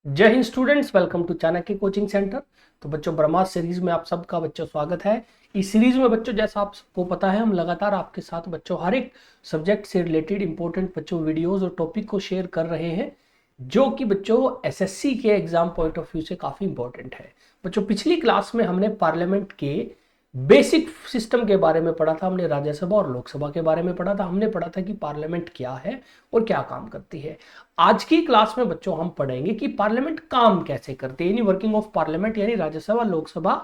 जय हिंद students, welcome to Chanakya coaching centre. तो बच्चों, ब्रह्मास्त्र सीरीज में आप सबका बच्चों स्वागत है। इस सीरीज में बच्चों, जैसा आप सबको पता है, हम लगातार आपके साथ बच्चों हर एक सब्जेक्ट से रिलेटेड इंपॉर्टेंट बच्चों वीडियोस और टॉपिक को शेयर कर रहे हैं, जो कि बच्चों एसएससी के एग्जाम पॉइंट ऑफ व्यू से काफी इंपॉर्टेंट है। बच्चों, पिछली क्लास में हमने पार्लियामेंट के बेसिक सिस्टम के बारे में पढ़ा था, हमने राज्यसभा और लोकसभा के बारे में पढ़ा था, हमने पढ़ा था कि पार्लियामेंट क्या है और क्या काम करती है। आज की क्लास में बच्चों हम पढ़ेंगे कि पार्लियामेंट काम कैसे करते हैं, यानी वर्किंग ऑफ पार्लियामेंट, यानी राज्यसभा लोकसभा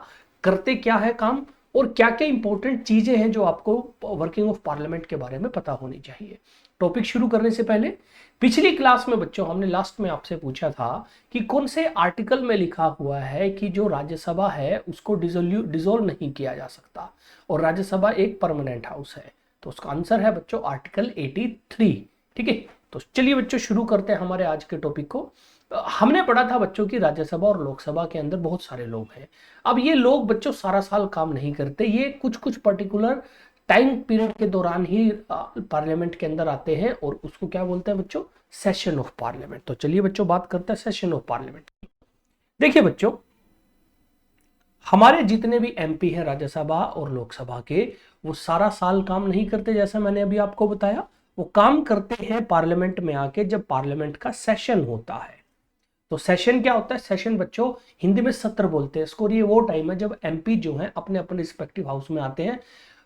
करते क्या है काम, और क्या क्या इंपॉर्टेंट चीजें हैं जो आपको वर्किंग ऑफ पार्लियामेंट के बारे में पता होनी चाहिए। टॉपिक शुरू करने से पहले, पिछली क्लास में बच्चों हमने लास्ट में आपसे पूछा था कि कौन से आर्टिकल में लिखा हुआ है कि जो राज्यसभा है उसको डिसोल्व नहीं किया जा सकता और राज्यसभा एक परमानेंट हाउस है। तो उसका आंसर है बच्चों आर्टिकल 83। ठीक है, तो चलिए बच्चों शुरू करते हैं हमारे आज के टॉपिक को। हमने पढ़ा था बच्चों की राज्यसभा और लोकसभा के अंदर बहुत सारे लोग हैं। अब ये लोग बच्चों सारा साल काम नहीं करते, ये कुछ कुछ पर्टिकुलर टाइम पीरियड के दौरान ही पार्लियामेंट के अंदर आते हैं और उसको क्या बोलते हैं बच्चों, सेशन ऑफ पार्लियामेंट। तो चलिए बच्चों बात करते हैं सेशन ऑफ पार्लियामेंट। देखिए बच्चों, हमारे जितने भी एमपी हैं राज्यसभा और लोकसभा के, वो सारा साल काम नहीं करते, जैसा मैंने अभी आपको बताया। वो काम करते हैं पार्लियामेंट में आके जब पार्लियामेंट का सेशन होता है। तो सेशन क्या होता है? सेशन बच्चों हिंदी में सत्र बोलते हैं इसको। ये वो टाइम है जब एमपी जो है अपने अपने रिस्पेक्टिव हाउस में आते हैं,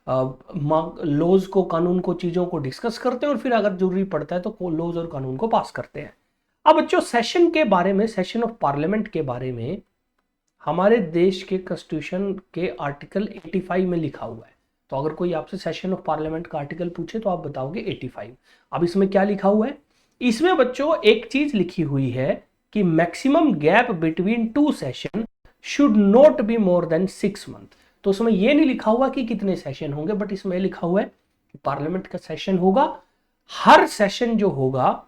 लॉज को, कानून को, चीजों को डिस्कस करते हैं और फिर अगर जरूरी पड़ता है तो लॉज और कानून को पास करते हैं। अब बच्चों सेशन के बारे में, सेशन ऑफ पार्लियामेंट के बारे में हमारे देश के कॉन्स्टिट्यूशन के आर्टिकल 85 में लिखा हुआ है। तो अगर कोई आपसे सेशन ऑफ पार्लियामेंट का आर्टिकल पूछे तो आप बताओगे 85। अब इसमें क्या लिखा हुआ है? इसमें बच्चों एक चीज लिखी हुई है कि maximum gap between two session should not be more than 6 month. तो उसमें यह नहीं लिखा हुआ कि कितने सेशन होंगे, बट इसमें लिखा हुआ है कि पार्लियामेंट का सेशन होगा, हर सेशन जो होगा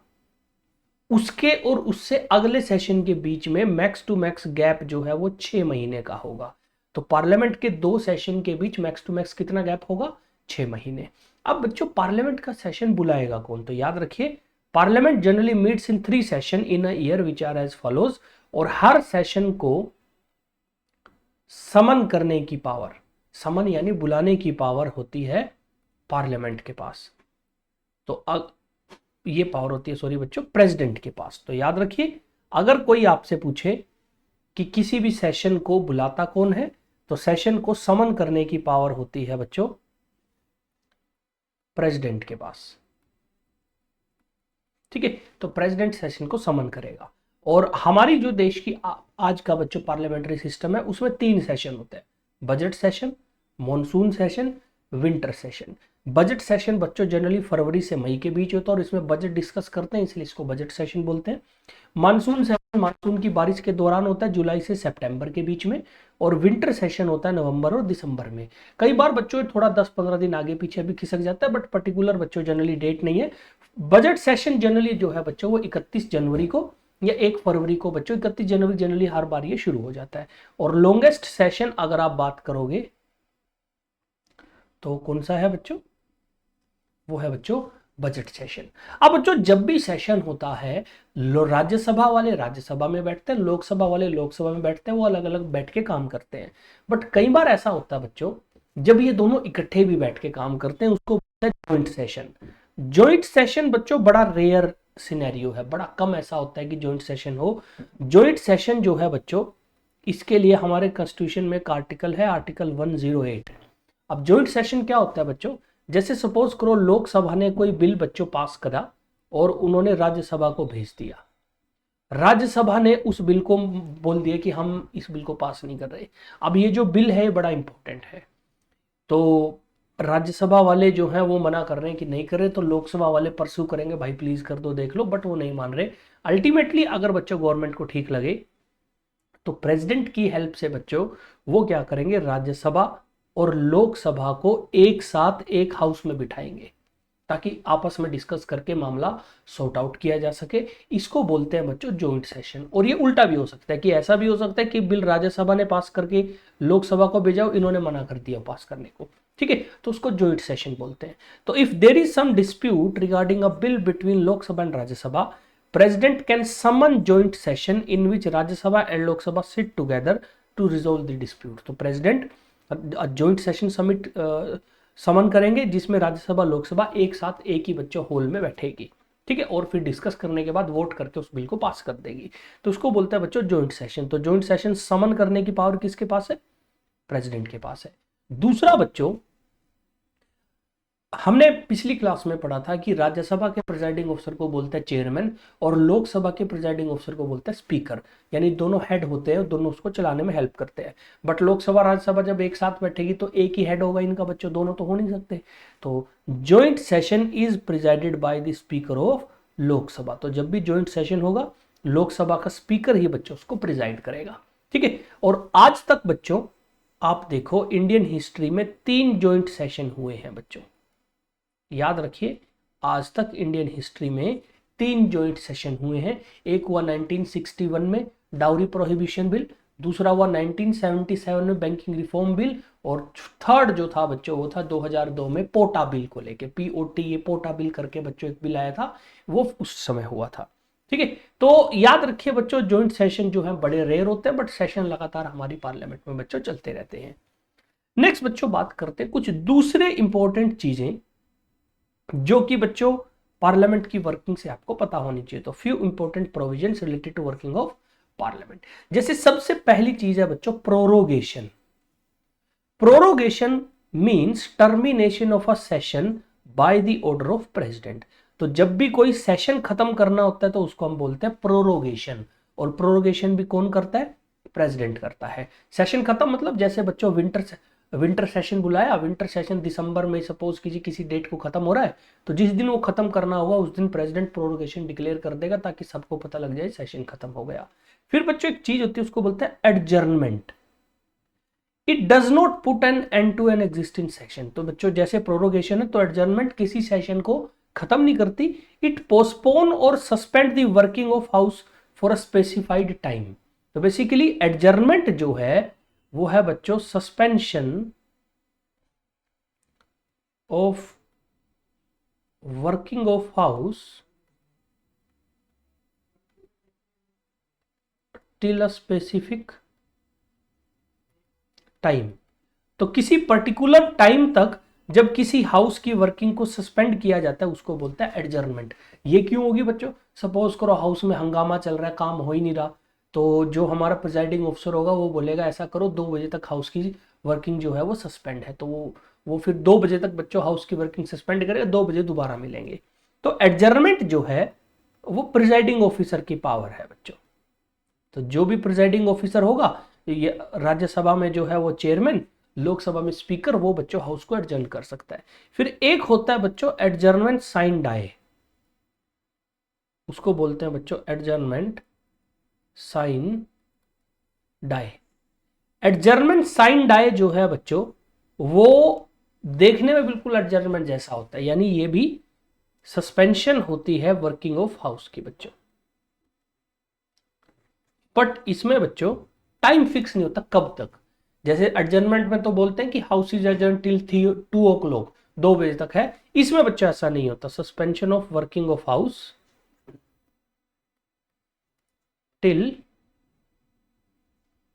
उसके और उससे अगले सेशन के बीच में मैक्स टू मैक्स गैप जो है वो 6 महीने का होगा। तो पार्लियामेंट के 2 सेशन के बीच मैक्स टू मैक्स कितना गैप होगा? 6 महीने। अब बच्चों पार्लियामेंट का सेशन बुलाएगा कौन? तो याद रखिए, parliament generally meets in 3 session in a year which are as follows. और हर सेशन को समन करने की पावर, समन यानी बुलाने की पावर होती है पार्लियामेंट के पास। तो ये पावर होती है, सॉरी बच्चों, प्रेसिडेंट के पास। तो याद रखिए, अगर कोई आपसे पूछे कि किसी भी सेशन को बुलाता कौन है, तो सेशन को समन करने की पावर होती है बच्चों प्रेसिडेंट के पास। ठीक है, तो प्रेसिडेंट सेशन को समन करेगा। और हमारी जो देश की आज का बच्चों पार्लियामेंट्री सिस्टम है, उसमें 3 सेशन होते हैं: budget session, monsoon session, winter session. Budget session बच्चों जनरली फरवरी से मई के बीच होता है और इसमें बजट डिस्कस करते हैं, इसलिए इसको बजट सेशन बोलते हैं। मानसून सेशन मानसून की बारिश के दौरान होता है, जुलाई से सितंबर के बीच में। और विंटर सेशन होता है नवंबर और दिसंबर में। कई बार बच्चों थोड़ा 10-15 दिन आगे पीछे भी खिसक जाता है, बट पर्टिकुलर बच्चों जनरली डेट नहीं है। बजट सेशन जनरली जो है बच्चों वो 31 जनवरी को या 1 फरवरी को, बच्चों 31 जनवरी जनरली हर बार ये शुरू हो जाता है। और लॉन्गेस्ट सेशन अगर आप बात करोगे तो कौन सा है बच्चों? वो है बच्चों बजट सेशन। अब बच्चों जब भी सेशन होता है, राज्यसभा वाले राज्यसभा में बैठते हैं, लोकसभा वाले लोकसभा में बैठते हैं, वो अलग अलग बैठ के काम करते हैं। बट कई बार ऐसा होता है बच्चों, जब ये दोनों इकट्ठे भी बैठ के काम करते हैं, उसको बोलते हैं ज्वाइंट सेशन। ज्वाइंट सेशन बच्चों बड़ा रेयर सिनेरियो है, बड़ा कम ऐसा होता है कि ज्वाइंट सेशन हो। ज्वाइंट सेशन जो है बच्चों, इसके लिए हमारे कॉन्स्टिट्यूशन में एक आर्टिकल है, आर्टिकल 108। अब ज्वाइंट सेशन क्या होता है बच्चों? जैसे सपोज करो लोकसभा ने कोई बिल बच्चों पास करा और उन्होंने राज्यसभा को भेज दिया। राज्यसभा ने उस बिल को बोल दिया कि हम इस बिल को पास नहीं कर रहे। अब ये जो बिल है बड़ा इंपॉर्टेंट है, तो राज्यसभा वाले जो हैं वो मना कर रहे हैं कि नहीं कर रहे, तो लोकसभा वाले परस्यू करेंगे, भाई प्लीज कर दो, देख लो, बट वो नहीं मान रहे। अल्टीमेटली अगर बच्चों गवर्नमेंट को ठीक लगे तो प्रेसिडेंट की हेल्प से बच्चों वो क्या करेंगे, राज्यसभा और लोकसभा को एक साथ एक हाउस में बिठाएंगे ताकि आपस में डिस्कस करके मामला सॉर्ट आउट किया जा सके। इसको बोलते हैं बच्चों जॉइंट सेशन। और ये उल्टा भी हो सकता है कि ऐसा भी हो सकता है कि बिल राज्यसभा ने पास करके लोकसभा को भेजा, इन्होंने मना कर दिया पास करने को। ठीक है, तो उसको जॉइंट सेशन बोलते हैं। तो if there is some dispute regarding a bill between Lok Sabha and Rajya Sabha, President can summon joint session in which Rajya Sabha and Lok Sabha sit together to resolve the dispute. तो प्रेसिडेंट जॉइंट सेशन समन करेंगे जिसमें राज्यसभा लोकसभा एक साथ एक ही बच्चों hall में बैठेगी, ठीक है, और फिर डिस्कस करने के बाद वोट करके उस बिल को पास कर देगी। तो उसको बोलते हैं बच्चों जॉइंट सेशन। तो जॉइंट सेशन समन करने की पावर किसके पास है? प्रेसिडेंट के पास है। दूसरा बच्चों, हमने पिछली क्लास में पढ़ा था कि राज्यसभा के प्रिजाइडिंग ऑफिसर को बोलते हैं चेयरमैन और लोकसभा के प्रिजाइडिंग ऑफिसर को बोलते हैं स्पीकर, यानी दोनों हेड होते हैं, दोनों उसको चलाने में हेल्प करते हैं। बट लोकसभा राज्यसभा जब एक साथ बैठेगी तो एक ही हेड होगा इनका बच्चों, दोनों तो हो नहीं सकते। तो joint session is presided by the speaker of Lok Sabha. तो जब भी ज्वाइंट सेशन होगा लोकसभा का स्पीकर ही बच्चों उसको प्रिजाइड करेगा, ठीक है। और आज तक बच्चों आप देखो इंडियन हिस्ट्री में 3 ज्वाइंट सेशन हुए हैं बच्चों, याद रखिए, आज तक इंडियन हिस्ट्री में 3 ज्वाइंट सेशन हुए हैं। एक हुआ 1961 में डाउरी प्रोहिबिशन बिल, दूसरा हुआ 1977 में बैंकिंग रिफॉर्म बिल, और थर्ड जो था बच्चों वो था 2002 में पोटा बिल को लेके, POT, ये पोटा बिल करके बच्चों एक बिल आया था, वो उस समय हुआ था, ठीक है। तो याद रखिए बच्चों ज्वाइंट सेशन जो है बड़े रेयर होते हैं, बट सेशन लगातार हमारी पार्लियामेंट में बच्चों चलते रहते हैं। नेक्स्ट बच्चों बात करते हैं कुछ दूसरे इंपॉर्टेंट चीजें जो कि बच्चों पार्लियामेंट की वर्किंग से आपको पता होनी चाहिए। तो few important provisions related to working of parliament. जैसे सबसे पहली चीज है बच्चों prorogation. Prorogation means termination of a session by the order of president. तो जब भी कोई सेशन खत्म करना होता है तो उसको हम बोलते हैं प्रोरोगेशन, और प्रोरोगेशन भी कौन करता है? प्रेसिडेंट करता है। सेशन खत्म मतलब जैसे बच्चों विंटर सेशन बुलाया, विंटर सेशन दिसंबर में सपोज कीजिए किसी डेट को खत्म हो रहा है, तो जिस दिन वो खत्म करना होगा उस दिन प्रेसिडेंट प्रोरोगेशन डिक्लेयर कर देगा ताकि सबको पता लग जाए सेशन खत्म हो गया। फिर बच्चों एक चीज होती है उसको बोलते हैं adjournment. It does not put an end to an existing session. तो बच्चों जैसे प्रोरोगेशन है तो एडजर्नमेंट किसी सेशन को खत्म नहीं करती, इट पोस्टपोन और suspend the working of house for a specified time. तो बेसिकली एडजर्नमेंट जो है वो है बच्चों suspension of working of house till a specific time. तो किसी पर्टिकुलर टाइम तक जब किसी हाउस की वर्किंग को सस्पेंड किया जाता है उसको बोलता है एडजर्नमेंट। ये क्यों होगी बच्चों? सपोज करो हाउस में हंगामा चल रहा है, काम हो ही नहीं रहा, तो जो हमारा प्रिजाइडिंग ऑफिसर होगा वो बोलेगा ऐसा करो 2 बजे तक हाउस की वर्किंग जो है वो सस्पेंड है, तो वो फिर 2 बजे तक बच्चों हाउस की वर्किंग सस्पेंड करेगा, 2 बजे दोबारा मिलेंगे। तो एडजर्नमेंट जो है वो प्रिजाइडिंग ऑफिसर की पावर है बच्चों। तो जो भी प्रिजाइडिंग ऑफिसर होगा, ये राज्यसभा में जो है वो चेयरमैन, लोकसभा में स्पीकर, वो बच्चों हाउस को एडजर्न कर सकता है। फिर एक होता है बच्चों एडजर्नमेंट साइन डाई, उसको बोलते हैं बच्चों adjournment sine die. Adjournment sine die जो है बच्चों वो देखने में बिल्कुल एडजर्नमेंट जैसा होता है, यानी ये भी सस्पेंशन होती है वर्किंग ऑफ हाउस की बच्चों, बट इसमें बच्चों टाइम फिक्स नहीं होता कब तक। जैसे एडजर्नमेंट में तो बोलते हैं कि house is adjourn till 2 o'clock, 2 बजे तक है, इसमें बच्चों ऐसा नहीं होता। Suspension of working of house till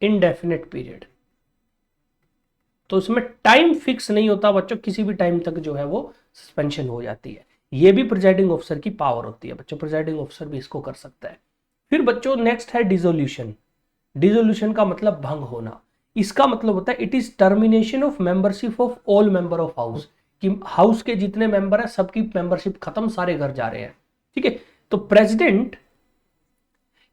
indefinite period. तो उसमें टाइम फिक्स नहीं होता बच्चों, किसी भी टाइम तक जो है वो सस्पेंशन हो जाती है। ये भी प्रिजाइडिंग ऑफिसर की पावर होती है बच्चों, प्रिजाइडिंग ऑफिसर भी इसको कर सकता है। फिर बच्चों नेक्स्ट है डिसोल्यूशन। डिसोल्यूशन का मतलब भंग होना। इसका मतलब होता है it is termination of membership of all member of house, कि हाउस के जितने मेंबर है सबकी मेंबरशिप खत्म, सारे घर जा रहे हैं, ठीक है। तो president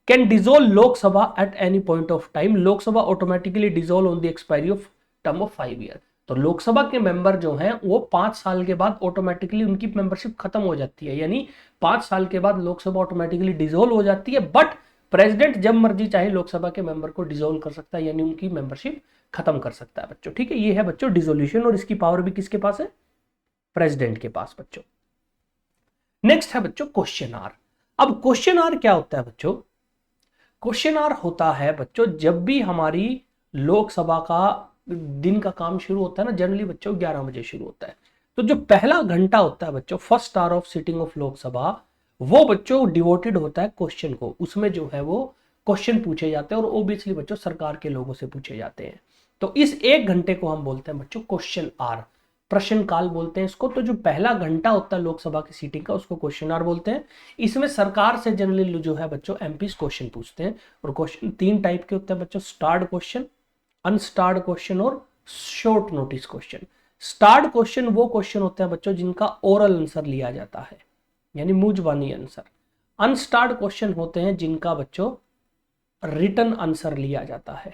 can dissolve Lok Sabha at any point of time. Lok Sabha automatically dissolve on the expiry of term of 5 year. तो लोकसभा के मेंबर जो हैं वो 5 साल के बाद ऑटोमेटिकली उनकी मेंबरशिप खत्म हो जाती है, यानी 5 साल के बाद लोकसभा ऑटोमेटिकली डिसोल्व हो जाती है, बट प्रेसिडेंट जब मर्जी चाहे लोकसभा के मेंबर को डिसोल्व कर सकता है, यानी उनकी मेंबरशिप खत्म कर सकता है बच्चों, ठीक है। ये है बच्चों डिसोल्यूशन, और इसकी पावर भी किसके पास है? प्रेसिडेंट के पास बच्चों। नेक्स्ट है बच्चों क्वेश्चन आर। अब क्वेश्चन आर क्या होता है बच्चों? क्वेश्चन आर होता है बच्चों जब भी हमारी लोकसभा का दिन का काम शुरू होता है ना, जनरली बच्चों 11 बजे शुरू होता है, तो जो पहला घंटा होता है बच्चों first hour of sitting of Lok Sabha, वो बच्चों डिवोटेड होता है क्वेश्चन को, उसमें जो है वो क्वेश्चन पूछे जाते हैं और ओबियसली बच्चों सरकार के लोगों से पूछे जाते हैं। तो इस 1 घंटे को हम बोलते हैं बच्चों क्वेश्चन आर, प्रश्न काल बोलते हैं इसको। तो जो पहला घंटा होता है लोकसभा की सीटिंग का उसको क्वेश्चन आवर बोलते हैं। इसमें सरकार से जनरली जो है बच्चों एमपीस क्वेश्चन पूछते हैं, और क्वेश्चन 3 टाइप के होते हैं बच्चों, स्टार्ड क्वेश्चन, अनस्टार्ड क्वेश्चन और शॉर्ट नोटिस क्वेश्चन। स्टार्ड क्वेश्चन वो क्वेश्चन होते हैं बच्चों जिनका ओरल आंसर लिया जाता है, यानी मुंहजबानी आंसर। अनस्टार्ड क्वेश्चन होते हैं जिनका बच्चों रिटन आंसर लिया जाता है,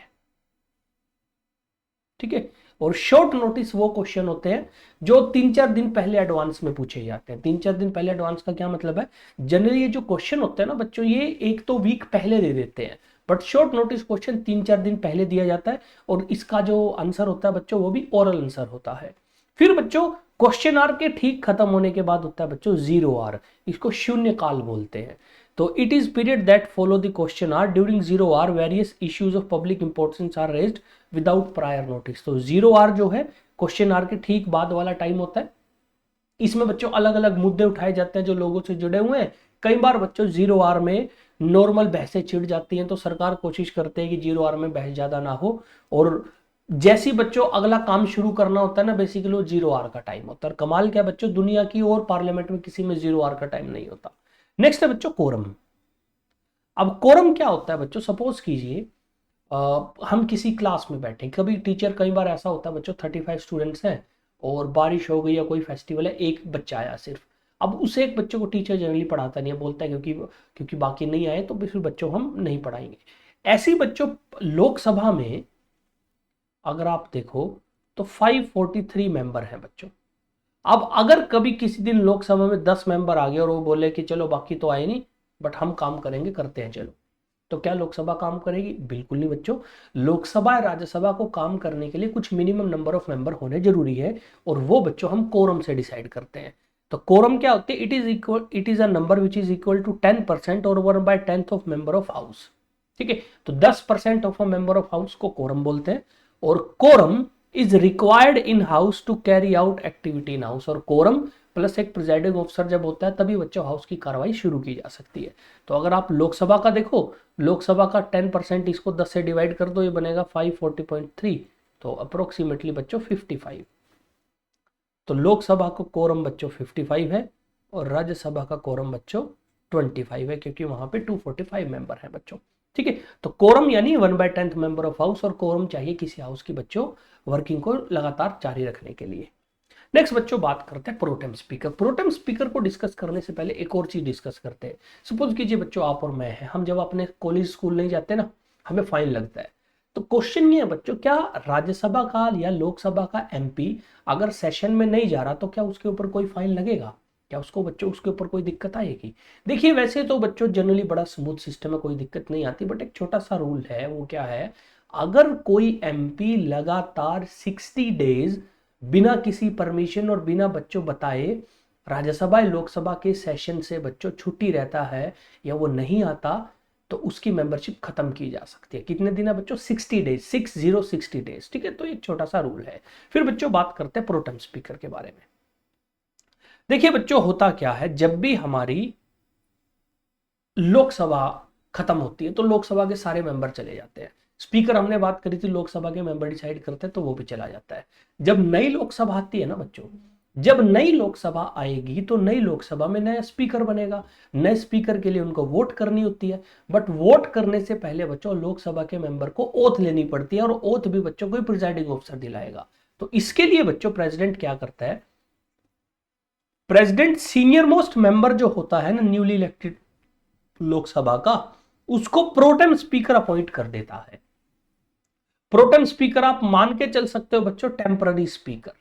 ठीक है। और शॉर्ट नोटिस वो क्वेश्चन होते हैं जो 3-4 दिन पहले एडवांस में पूछे जाते हैं। 3-4 दिन पहले एडवांस का क्या मतलब है, जनरली ये जो क्वेश्चन होते हैं ना बच्चों, ये 1-2 वीक पहले दे देते हैं, बट शॉर्ट नोटिस क्वेश्चन 3-4 दिन पहले दिया जाता है, और इसका जो आंसर होता है बच्चों वो भी ओरल आंसर होता है। फिर बच्चों क्वेश्चन आर के ठीक खत्म होने के बाद होता है बच्चों जीरो आर, इसको शून्य काल बोलते हैं। तो it is period that follow the question hour, during zero hour various issues of public importance are raised without prior notice. तो जीरो आर जो है क्वेश्चन आर के ठीक बाद वाला टाइम होता है। इसमें बच्चों अलग अलग मुद्दे उठाए जाते हैं जो लोगों से जुड़े हुए हैं। कई बार बच्चों जीरो आर में नॉर्मल बहसें छिड़ जाती हैं, तो सरकार कोशिश करते हैं कि जीरो आर में बहस ज्यादा ना हो, और जैसी बच्चों अगला काम शुरू करना होता है ना, बेसिकली वो जीरो आर का टाइम होता है। और कमाल क्या बच्चों, दुनिया की और पार्लियामेंट में किसी में जीरो आर का टाइम नहीं होता। नेक्स्ट है बच्चों कोरम। अब कोरम क्या होता है बच्चों, सपोज कीजिए हम किसी क्लास में बैठे, कभी टीचर, कई बार ऐसा होता है बच्चों 35 स्टूडेंट्स हैं और बारिश हो गई या कोई फेस्टिवल है, एक बच्चा आया सिर्फ। अब उसे एक बच्चे को टीचर जनरली पढ़ाता नहीं है, बोलता है क्योंकि बाकी नहीं आए तो फिर बच्चों हम नहीं पढ़ाएंगे। ऐसी बच्चों लोकसभा में अगर आप देखो तो 543 मेंबर हैं बच्चों। अब अगर कभी किसी दिन लोकसभा में 10 मेंबर आ गए और वो बोले कि चलो बाकी तो आए नहीं बट हम काम करेंगे, करते हैं चलो, तो क्या लोकसभा काम करेगी? बिल्कुल नहीं बच्चों। लोकसभा राज्यसभा को काम करने के लिए कुछ मिनिमम नंबर ऑफ मेंबर होने जरूरी है, और वो बच्चों हम कोरम से डिसाइड करते हैं। तो कोरम क्या होती है? It is a number which is equal to 10% और 1/10 ऑफ मेंबर ऑफ हाउस, ठीक है। तो 10% off a member of house को कोरम बोलते हैं। और quorum is required in house to carry out activity in house, और कोरम प्लस एक प्रिजाइडिंग ऑफिसर जब होता है तभी बच्चों हाउस की कार्रवाई शुरू की जा सकती है। तो अगर आप लोकसभा का देखो, लोकसभा का 10% इसको 10 से डिवाइड कर दो, ये बनेगा 540.3, तो अप्रोक्सीमेटली बच्चों 55। तो लोकसभा का कोरम बच्चों 55 है और राज्यसभा का कोरम बच्चों 25 है, क्योंकि वहां पे 245 मेंबर है बच्चों, ठीक है। तो कोरम यानी 1/10 मेंबर ऑफ हाउस, और कोरम चाहिए किसी हाउस की बच्चों वर्किंग को लगातार जारी रखने के लिए। नेक्स्ट बच्चों बात करते हैं प्रोटेम स्पीकर। प्रोटेम स्पीकर को डिस्कस करने से पहले एक और चीज डिस्कस करते हैं। सपोज कीजिए बच्चों आप और मैं हैं, हम जब अपने कॉलेज स्कूल नहीं जाते ना, हमें फाइन लगता है। तो क्वेश्चन ये है बच्चों, क्या राज्यसभा का या लोकसभा का एमपी अगर सेशन में नहीं जा रहा तो क्या उसके ऊपर कोई फाइन लगेगा? क्या उसको बच्चों उसके ऊपर कोई दिक्कत आएगी? देखिए वैसे तो बच्चों जनरली बड़ा स्मूथ सिस्टम है, कोई दिक्कत नहीं आती, बट एक छोटा सा रूल है। वो क्या है, अगर कोई एमपी लगातार 60 डेज बिना किसी परमिशन और बिना बच्चों बताए राज्यसभा लोकसभा के सेशन से बच्चों छुट्टी रहता है या वो नहीं आता, तो उसकी मेंबरशिप खत्म की जा सकती है। कितने दिन है बच्चों? 60 डेज, 60 डेज, ठीक है। तो एक छोटा सा रूल है। फिर बच्चों बात करते हैं प्रोटेम स्पीकर के बारे में। देखिए बच्चों होता क्या है, जब भी हमारी लोकसभा खत्म होती है तो लोकसभा के सारे मेंबर चले जाते हैं। स्पीकर हमने बात करी थी, लोकसभा के मेंबर डिसाइड करते हैं, तो वो भी चला जाता है। जब नई लोकसभा आती है ना बच्चों, जब नई लोकसभा आएगी तो नई लोकसभा में नया स्पीकर बनेगा। नए स्पीकर के लिए उनको वोट करनी होती है, बट वोट करने से पहले बच्चों लोकसभा के मेंबर को ओथ लेनी पड़ती है, और ओथ भी बच्चों को प्रिजाइडिंग ऑफिसर दिलाएगा। तो इसके लिए बच्चों प्रेसिडेंट क्या करता है, प्रेसिडेंट सीनियर मोस्ट मेंबर जो होता है ना न्यूली इलेक्टेड लोकसभा का, उसको प्रोटेम स्पीकर अपॉइंट कर देता है। प्रोटेम स्पीकर आप मान के चल सकते हो बच्चों टेम्पररी स्पीकर।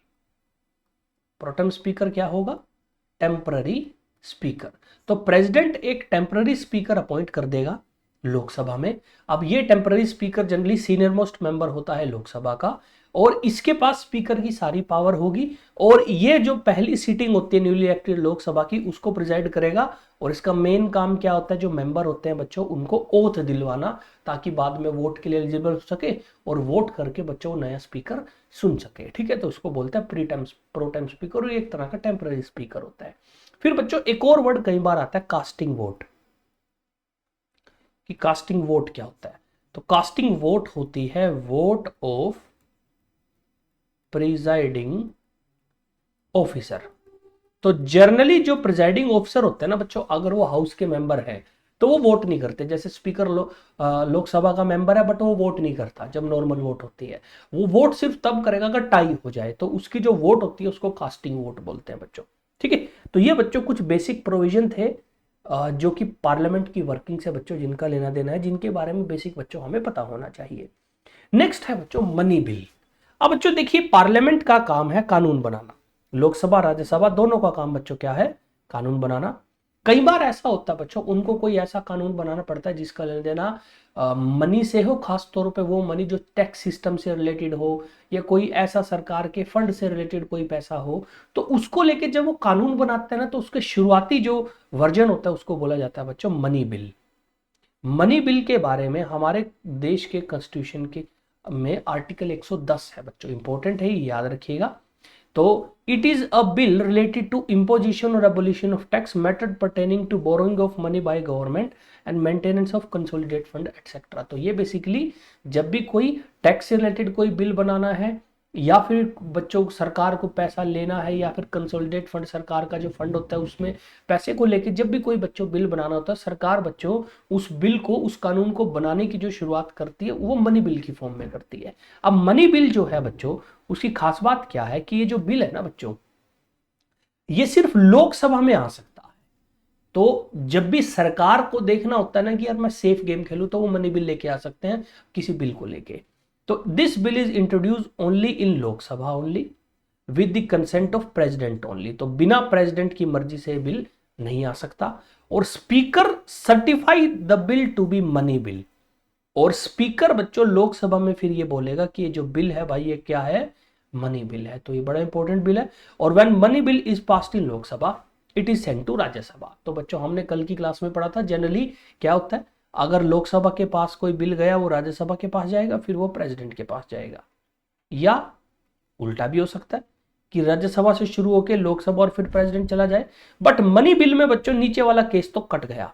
प्रोटेम स्पीकर क्या होगा? Temporary speaker. तो प्रेसिडेंट एक टेम्पररी स्पीकर अपॉइंट कर देगा लोकसभा में। अब ये temporary speaker generally senior most member होता है लोकसभा का, और इसके पास स्पीकर की सारी पावर होगी, और ये जो पहली सीटिंग होती है न्यूली इलेक्टेड लोकसभा की उसको प्रिजाइड करेगा। और इसका मेन काम क्या होता है, जो मेंबर होते हैं बच्चों उनको ओथ दिलवाना, ताकि बाद में वोट के लिए एलिजिबल हो सके और वोट करके बच्चों नया स्पीकर सुन सके, ठीक है। तो उसको बोलते हैं प्रोटेम स्पीकर, और एक तरह का टेम्पररी स्पीकर होता है। फिर बच्चों एक और वर्ड कई बार आता है कास्टिंग वोट, कि कास्टिंग वोट क्या होता है। तो कास्टिंग वोट होती है वोट ऑफ प्रिजाइडिंग ऑफिसर। तो जनरली जो प्रिजाइडिंग ऑफिसर होते हैं ना बच्चों, अगर वो हाउस के मेंबर हैं तो वो वोट नहीं करते। जैसे स्पीकर लोकसभा का मेंबर है बट वो वोट नहीं करता जब नॉर्मल वोट होती है। वो वोट सिर्फ तब करेगा अगर टाई हो जाए, तो उसकी जो वोट होती है उसको कास्टिंग वोट बोलते हैं बच्चों। ठीक है, तो ये बच्चों कुछ बेसिक प्रोविजन थे जो कि पार्लियामेंट की वर्किंग से बच्चों जिनका लेना देना है, जिनके बारे में बेसिक बच्चों हमें पता होना चाहिए। नेक्स्ट है बच्चों मनी बिल। अब बच्चों देखिए, पार्लियामेंट का काम है कानून बनाना, लोकसभा राज्यसभा दोनों का काम बच्चों क्या है, कानून बनाना। कई बार ऐसा होता है बच्चों, उनको कोई ऐसा कानून बनाना पड़ता है जिसका लेना देना मनी से हो, खास तौर पे वो मनी जो टैक्स सिस्टम से रिलेटेड हो या कोई ऐसा सरकार के फंड से रिलेटेड कोई पैसा हो, तो उसको लेके जब वो कानून बनाते हैं ना, तो उसके शुरुआती जो वर्जन होता है उसको बोला जाता है बच्चों मनी बिल। मनी बिल के बारे में हमारे देश के कॉन्स्टिट्यूशन के में आर्टिकल 110 है बच्चों, इंपॉर्टेंट है, याद रखिएगा। तो it is a bill related to imposition और abolition of tax method pertaining to borrowing of money by government and maintenance of consolidate fund etcetera. तो ये बेसिकली जब भी कोई टैक्स से रिलेटेड कोई बिल बनाना है या फिर बच्चों सरकार को पैसा लेना है या फिर कंसोलिडेट फंड सरकार का जो फंड होता है उसमें पैसे को लेके जब भी कोई बच्चों बिल बनाना होता है, सरकार बच्चों उस बिल को, उस कानून को बनाने की जो शुरुआत करती है वो मनी बिल की फॉर्म में करती है। अब मनी बिल जो है बच्चों, उसकी खास बात क्या है कि ये जो बिल है ना बच्चों, ये सिर्फ लोकसभा में आ सकता है। तो जब भी सरकार को देखना होता है ना कि यार मैं सेफ गेम खेलूं, तो वो मनी बिल लेके आ सकते हैं किसी बिल को लेके। तो this bill is introduce only in Lok Sabha only with the consent of president only. तो बिना प्रेसिडेंट की मर्जी से बिल नहीं आ सकता। और speaker certify the bill to be money bill. और स्पीकर बच्चों लोकसभा में फिर ये बोलेगा कि ये जो बिल है भाई ये क्या है, मनी बिल है। तो ये बड़ा इंपॉर्टेंट बिल है। और when money bill is passed in Lok Sabha it is sent to Rajya Sabha. तो बच्चों हमने कल की क्लास में पढ़ा था, जनरली क्या होता है, अगर लोकसभा के पास कोई बिल गया वो राज्यसभा के पास जाएगा, फिर वो प्रेसिडेंट के पास जाएगा, या उल्टा भी हो सकता है कि राज्यसभा से शुरू होकर लोकसभा और फिर प्रेसिडेंट चला जाए। बट मनी बिल में बच्चों नीचे वाला केस तो कट गया,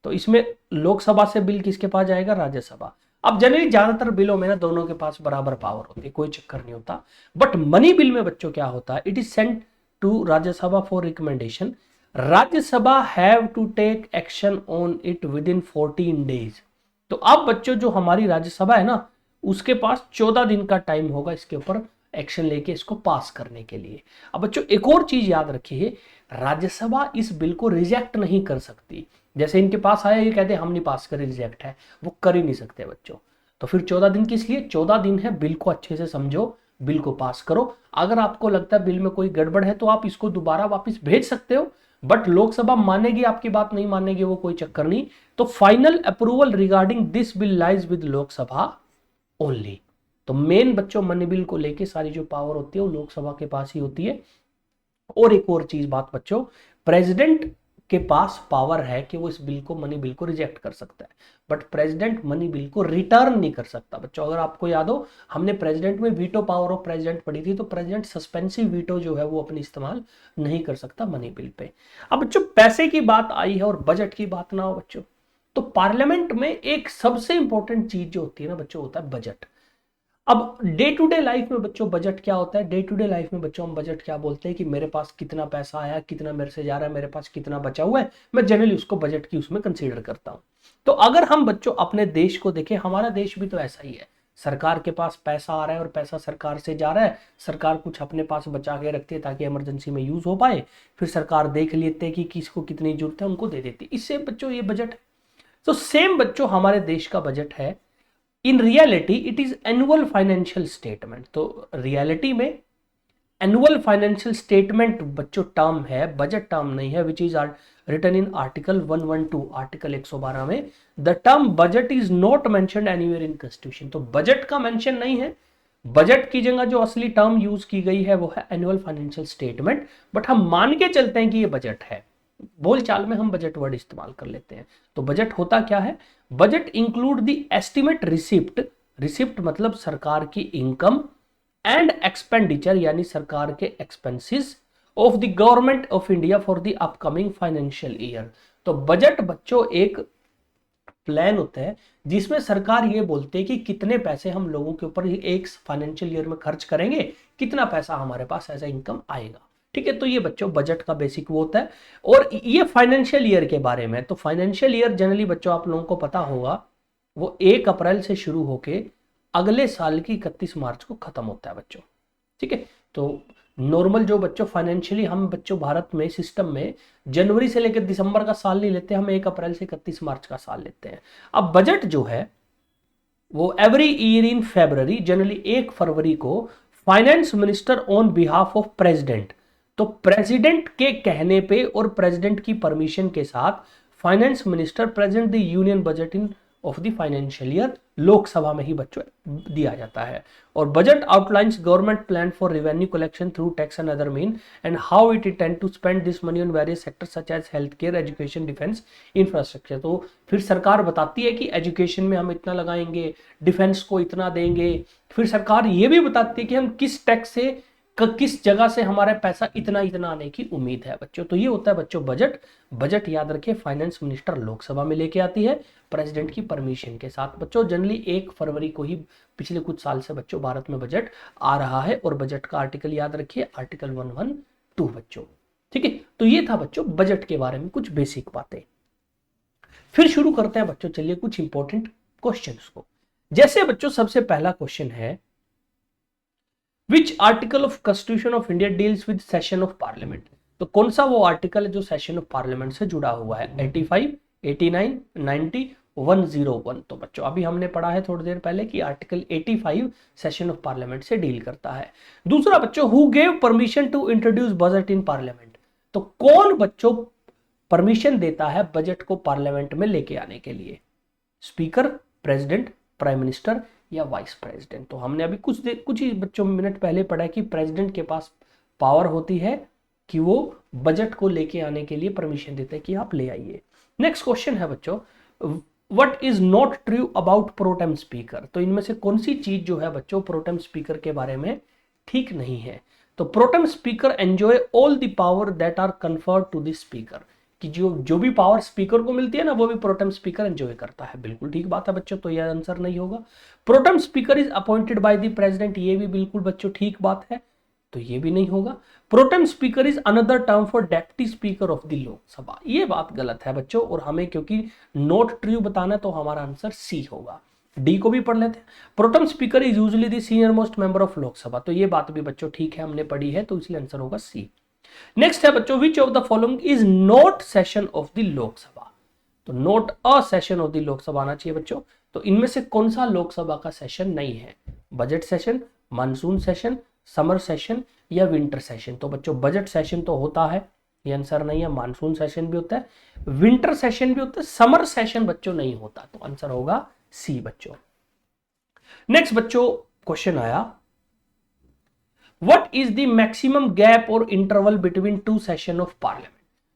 तो इसमें लोकसभा से बिल किसके पास जाएगा, राज्यसभा। अब जनरली ज्यादातर बिलों में ना दोनों के पास बराबर पावर होती है, कोई चक्कर नहीं होता। बट मनी बिल में बच्चों क्या होता है, it is sent to Rajya Sabha for recommendation. Rajya Sabha have to take action on it within 14 days. तो अब बच्चों जो हमारी राज्यसभा है ना, उसके पास 14 दिन का टाइम होगा इसके ऊपर एक्शन लेके इसको पास करने के लिए। अब बच्चों एक और चीज याद रखिए, राज्यसभा इस बिल को रिजेक्ट नहीं कर सकती। जैसे इनके पास आया, ये कहते हैं हम नहीं पास करें, रिजेक्ट है, वो कर ही नहीं सकते बच्चों। तो फिर 14 दिन किस लिए, 14 दिन है बिल को अच्छे से समझो, बिल को पास करो। अगर आपको लगता है बिल में कोई गड़बड़ है तो आप इसको दोबारा वापस भेज सकते हो, बट लोकसभा मानेगी आपकी बात, नहीं मानेगी वो कोई चक्कर नहीं। तो final approval regarding this bill lies with Lok Sabha only. तो मेन बच्चों मनी बिल को लेके सारी जो पावर होती है वो लोकसभा के पास ही होती है। और एक और चीज बात बच्चों, प्रेसिडेंट के पास पावर है कि वो इस बिल को, मनी बिल को रिजेक्ट कर सकता है, बट प्रेसिडेंट मनी बिल को रिटर्न नहीं कर सकता बच्चों। अगर आपको याद हो, हमने प्रेसिडेंट में वीटो पावर ऑफ प्रेसिडेंट पढ़ी थी, तो प्रेसिडेंट सस्पेंसिव वीटो जो है वो अपनी इस्तेमाल नहीं कर सकता मनी बिल पे। अब बच्चों पैसे की बात आई है और बजट की बात ना हो बच्चों, तो पार्लियामेंट में एक सबसे इंपॉर्टेंट चीज जो होती है ना बच्चों, होता है बजट। अब डे टू डे लाइफ में बच्चों बजट क्या होता है, डे टू डे लाइफ में बच्चों हम बजट क्या बोलते हैं कि मेरे पास कितना पैसा आया, कितना मेरे से जा रहा है, मेरे पास कितना बचा हुआ है, मैं जनरली उसको बजट की उसमें कंसीडर करता हूं। तो अगर हम बच्चों अपने देश को देखें, हमारा देश भी तो ऐसा ही है, सरकार के पास पैसा आ रहा है और पैसा सरकार से जा रहा है, सरकार कुछ अपने पास बचा के रखती है ताकि इमरजेंसी में यूज हो पाए, फिर सरकार देख लेते हैं कि किसको कितनी जरूरत है उनको दे देती है, इससे बच्चों ये बजट है। तो सेम बच्चों हमारे देश का बजट है, in reality it is annual financial statement. तो रियलिटी में एनुअल फाइनेंशियल स्टेटमेंट बच्चों टर्म है, बजट टर्म नहीं है, which is written in article 112, article 112 में। The term budget is not mentioned anywhere in constitution. तो बजट का मेंशन नहीं है, बजट की जगह जो असली टर्म यूज की गई है वो है एनुअल फाइनेंशियल स्टेटमेंट, बट हम मान के चलते हैं कि ये बजट है, बोलचाल में हम बजट वर्ड इस्तेमाल कर लेते हैं। तो बजट होता क्या है, budget include the estimate receipt, receipt मतलब सरकार की इनकम, एंड एक्सपेंडिचर यानी सरकार के expenses, of the government of India for the upcoming financial year. तो बजट बच्चों एक प्लान होता है जिसमें सरकार ये बोलते है कि कितने पैसे हम लोगों के ऊपर एक फाइनेंशियल ईयर में खर्च करेंगे, कितना पैसा हमारे पास एज इनकम आएगा। ठीक है, तो ये बच्चों बजट का बेसिक वो होता है। और ये फाइनेंशियल ईयर के बारे में, तो फाइनेंशियल ईयर जनरली बच्चों आप लोगों को पता होगा वो 1 अप्रैल से शुरू होके अगले साल की 31 मार्च को खत्म होता है बच्चों। ठीक है, तो नॉर्मल जो बच्चों फाइनेंशियली हम बच्चों भारत में सिस्टम में जनवरी से लेकर दिसंबर का साल नहीं लेते, हम 1 अप्रैल से 31 मार्च का साल लेते हैं। अब बजट जो है वो every year in February, generally 1 फरवरी को finance minister on behalf of president, तो प्रेसिडेंट के कहने पे और प्रेसिडेंट की परमिशन के साथ finance minister present the union budget in of the financial year, Lok Sabha में ही बच्चों दिया जाता है। और budget outlines government plan for revenue collection through tax and other mean and how it intend to spend this money on various sectors such as health care, education, defence, infrastructure. तो फिर सरकार बताती है कि एजुकेशन में हम इतना लगाएंगे, डिफेंस को इतना देंगे। फिर सरकार ये भी बताती है कि हम किस टैक्स से किस जगह से हमारा पैसा इतना इतना आने की उम्मीद है बच्चों। तो ये होता है बच्चों बजट। बजट याद रखिए फाइनेंस मिनिस्टर लोकसभा में लेके आती है प्रेसिडेंट की परमिशन के साथ बच्चों। जनरली 1 फरवरी को ही पिछले कुछ साल से बच्चों भारत में बजट आ रहा है। और बजट का आर्टिकल याद रखिए आर्टिकल 112 बच्चों। ठीक है, तो ये था बच्चों बजट के बारे में कुछ बेसिक बातें। फिर शुरू करते हैं बच्चों, चलिए कुछ इंपॉर्टेंट क्वेश्चंस को। जैसे बच्चों सबसे पहला क्वेश्चन है, Which article of Constitution of India deals with session of Parliament? तो कौन सा वो आर्टिकल है जो सेशन ऑफ पार्लियामेंट से जुड़ा हुआ है? 85, 89, 90, 101। तो बच्चों अभी हमने पढ़ा है थोड़ी देर पहले कि आर्टिकल 85 सेशन ऑफ पार्लियामेंट से डील करता है। दूसरा बच्चों, who gave permission to introduce budget in parliament? तो कौन बच्चों परमिशन देता है बजट को पार्लियामेंट में लेके आने के लिए? स्पीकर, प्रेसिडेंट, प्राइम मिनिस्टर या वाइस प्रेसिडेंट? तो हमने अभी कुछ ही बच्चों मिनट पहले पढ़ा कि प्रेसिडेंट के पास पावर होती है कि वो बजट को लेके आने के लिए परमिशन देते हैं कि आप ले आइए। नेक्स्ट क्वेश्चन है बच्चों, what is not true about protem speaker? तो इनमें से कौन सी चीज जो है बच्चों प्रोटेम स्पीकर के बारे में ठीक नहीं है? तो protem speaker enjoy all the power that are conferred to the speaker, कि जो भी पावर स्पीकर को मिलती है ना वो भी प्रोटेम स्पीकर एंजॉय करता है। बिल्कुल ठीक बात है बच्चों, तो यह आंसर नहीं होगा। Protem speaker is appointed by the president, ये भी बिल्कुल बच्चों ठीक बात है, तो ये भी नहीं होगा। Protem speaker is another term for deputy speaker of the Lok Sabha, ये बात गलत है बच्चों। और हमें क्योंकि नॉट ट्रू बताना है तो हमारा आंसर सी होगा। डी को भी पढ़ लेते हैं। Protem speaker is usually the senior most member of Lok Sabha, तो ये बात भी बच्चों ठीक है, हमने पढ़ी है, तो इसलिए आंसर होगा सी। नेक्स्ट है बच्चों, which of the following is not session of the Lok Sabha? तो not a session of the Lok Sabha आना चाहिए बच्चों। तो इनमें से कौन सा लोकसभा का सेशन नहीं है? Budget session, monsoon session, summer session या विंटर सेशन? तो बच्चों बजट सेशन तो होता है, ये आंसर नहीं है। मानसून सेशन भी होता है, विंटर सेशन भी होता है, समर सेशन बच्चों नहीं होता, तो आंसर होगा सी बच्चों। नेक्स्ट बच्चों क्वेश्चन आया, What is the maximum gap or interval between two session of parliament?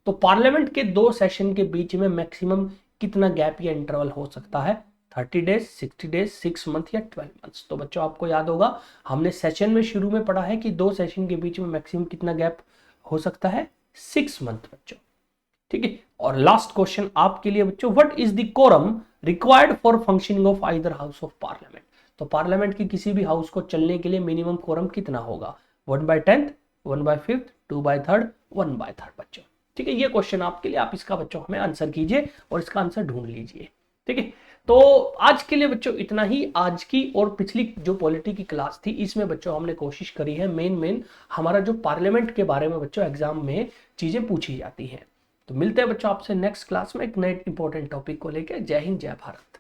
तो पार्लियामेंट के 2 सेशन के बीच में मैक्सिमम कितना गैप या इंटरवल हो सकता है? 30 डेज, 60 डेज, 6 मंथ या 12 मंथ्स? तो बच्चों आपको याद होगा हमने सेशन में शुरू में पढ़ा है कि 2 सेशन के बीच में मैक्सिमम कितना गैप हो सकता है? 6 मंथ बच्चों। ठीक है, और लास्ट क्वेश्चन आपके लिए बच्चों, what is the quorum required for functioning of either house of parliament? तो पार्लियामेंट की किसी भी हाउस को चलने के लिए मिनिमम कोरम कितना होगा? 1/10, 1/5, 2/3, 1/3 बच्चों। ठीक है, ये क्वेश्चन आपके लिए, आप इसका बच्चों हमें आंसर कीजिए और इसका आंसर ढूंढ लीजिए। ठीक है, तो आज के लिए बच्चों इतना ही। आज की और पिछली जो पॉलिटी की क्लास थी इसमें बच्चों हमने कोशिश करी है मेन हमारा जो पार्लियामेंट के बारे में बच्चों एग्जाम में चीजें पूछी जाती हैं। तो मिलते हैं बच्चों आपसे नेक्स्ट क्लास में एक नए इंपॉर्टेंट टॉपिक को लेकर। जय हिंद, जय भारत।